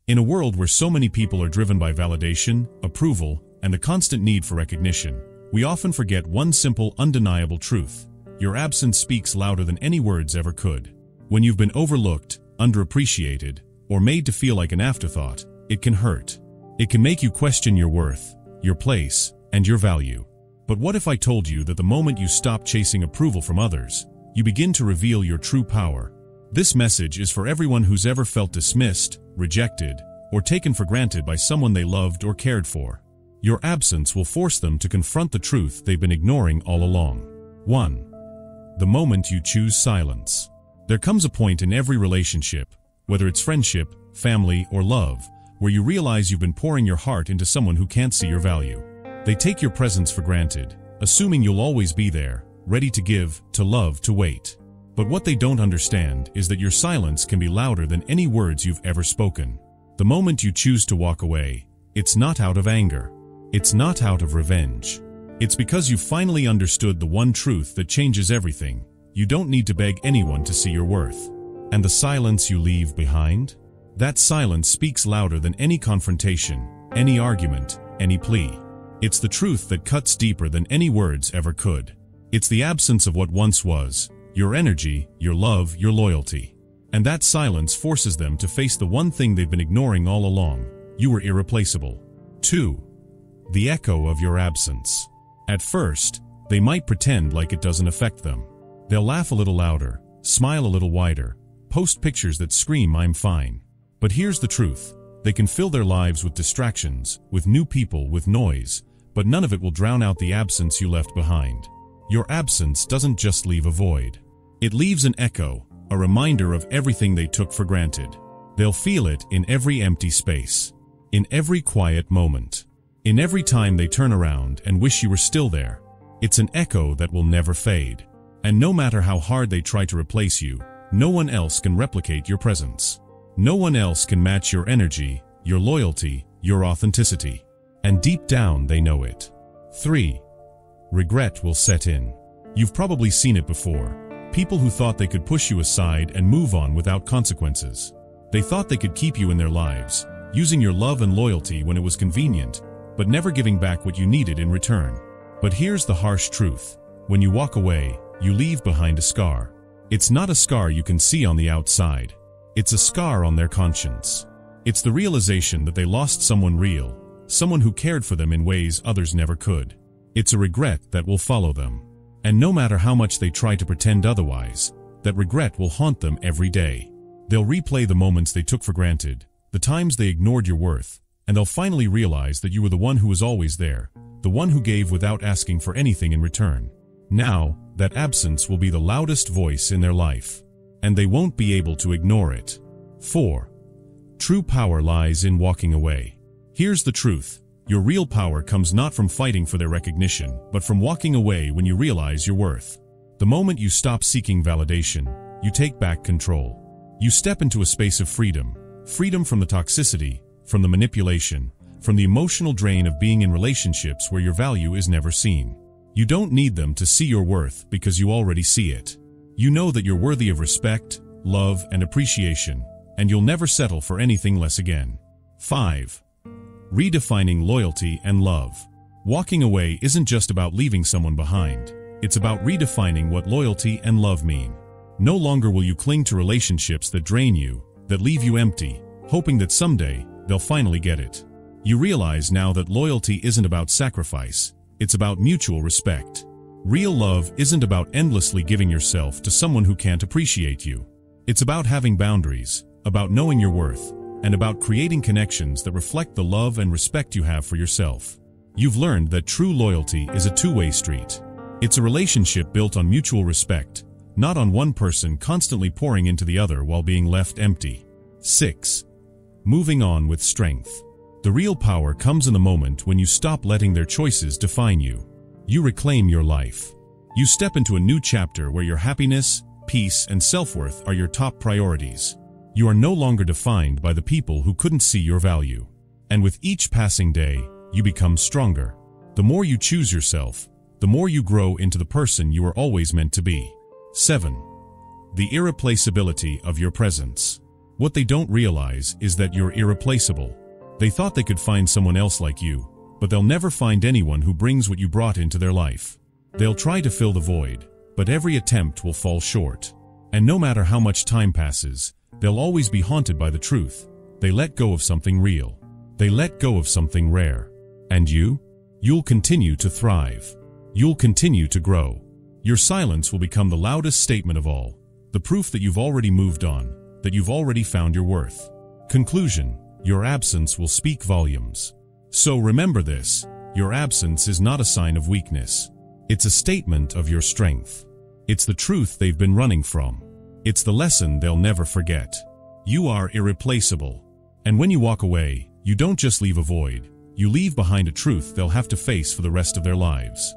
In a world where so many people are driven by validation, approval, and the constant need for recognition, we often forget one simple, undeniable truth. Your absence speaks louder than any words ever could. When you've been overlooked, underappreciated, or made to feel like an afterthought, it can hurt. It can make you question your worth, your place, and your value. But what if I told you that the moment you stop chasing approval from others, you begin to reveal your true power? This message is for everyone who's ever felt dismissed, rejected, or taken for granted by someone they loved or cared for. Your absence will force them to confront the truth they've been ignoring all along. 1. The moment you choose silence. There comes a point in every relationship, whether it's friendship, family, or love, where you realize you've been pouring your heart into someone who can't see your value. They take your presence for granted, assuming you'll always be there, ready to give, to love, to wait. But what they don't understand is that your silence can be louder than any words you've ever spoken. The moment you choose to walk away, it's not out of anger. It's not out of revenge. It's because you've finally understood the one truth that changes everything. You don't need to beg anyone to see your worth. And the silence you leave behind? That silence speaks louder than any confrontation, any argument, any plea. It's the truth that cuts deeper than any words ever could. It's the absence of what once was, your energy, your love, your loyalty. And that silence forces them to face the one thing they've been ignoring all along. You were irreplaceable. 2. The echo of your absence. At first, they might pretend like it doesn't affect them. They'll laugh a little louder, smile a little wider, post pictures that scream, "I'm fine." But here's the truth. They can fill their lives with distractions, with new people, with noise, but none of it will drown out the absence you left behind. Your absence doesn't just leave a void. It leaves an echo, a reminder of everything they took for granted. They'll feel it in every empty space, in every quiet moment, in every time they turn around and wish you were still there. It's an echo that will never fade. And no matter how hard they try to replace you, no one else can replicate your presence. No one else can match your energy, your loyalty, your authenticity. And deep down they know it. 3. Regret will set in. You've probably seen it before. People who thought they could push you aside and move on without consequences. They thought they could keep you in their lives, using your love and loyalty when it was convenient, but never giving back what you needed in return. But here's the harsh truth. When you walk away, you leave behind a scar. It's not a scar you can see on the outside. It's a scar on their conscience. It's the realization that they lost someone real, someone who cared for them in ways others never could. It's a regret that will follow them. And no matter how much they try to pretend otherwise, that regret will haunt them every day. They'll replay the moments they took for granted, the times they ignored your worth, and they'll finally realize that you were the one who was always there, the one who gave without asking for anything in return. Now, that absence will be the loudest voice in their life, and they won't be able to ignore it. 4. True power lies in walking away. Here's the truth. Your real power comes not from fighting for their recognition, but from walking away when you realize your worth. The moment you stop seeking validation, you take back control. You step into a space of freedom. Freedom from the toxicity, from the manipulation, from the emotional drain of being in relationships where your value is never seen. You don't need them to see your worth because you already see it. You know that you're worthy of respect, love, and appreciation, and you'll never settle for anything less again. 5. Redefining loyalty and love. Walking away isn't just about leaving someone behind. It's about redefining what loyalty and love mean. No longer will you cling to relationships that drain you, that leave you empty, hoping that someday they'll finally get it. You realize now that loyalty isn't about sacrifice. It's about mutual respect. Real love isn't about endlessly giving yourself to someone who can't appreciate you. It's about having boundaries, about knowing your worth, and about creating connections that reflect the love and respect you have for yourself. You've learned that true loyalty is a two-way street. It's a relationship built on mutual respect, not on one person constantly pouring into the other while being left empty. 6. Moving on with strength. The real power comes in the moment when you stop letting their choices define you. You reclaim your life. You step into a new chapter where your happiness, peace, and self-worth are your top priorities. You are no longer defined by the people who couldn't see your value. And with each passing day, you become stronger. The more you choose yourself, the more you grow into the person you were always meant to be. 7. The irreplaceability of your presence. What they don't realize is that you're irreplaceable. They thought they could find someone else like you, but they'll never find anyone who brings what you brought into their life. They'll try to fill the void, but every attempt will fall short. And no matter how much time passes, they'll always be haunted by the truth. They let go of something real. They let go of something rare. And you? You'll continue to thrive. You'll continue to grow. Your silence will become the loudest statement of all, the proof that you've already moved on, that you've already found your worth. Conclusion: your absence will speak volumes. So remember this: your absence is not a sign of weakness. It's a statement of your strength. It's the truth they've been running from. It's the lesson they'll never forget. You are irreplaceable. And when you walk away, you don't just leave a void. You leave behind a truth they'll have to face for the rest of their lives.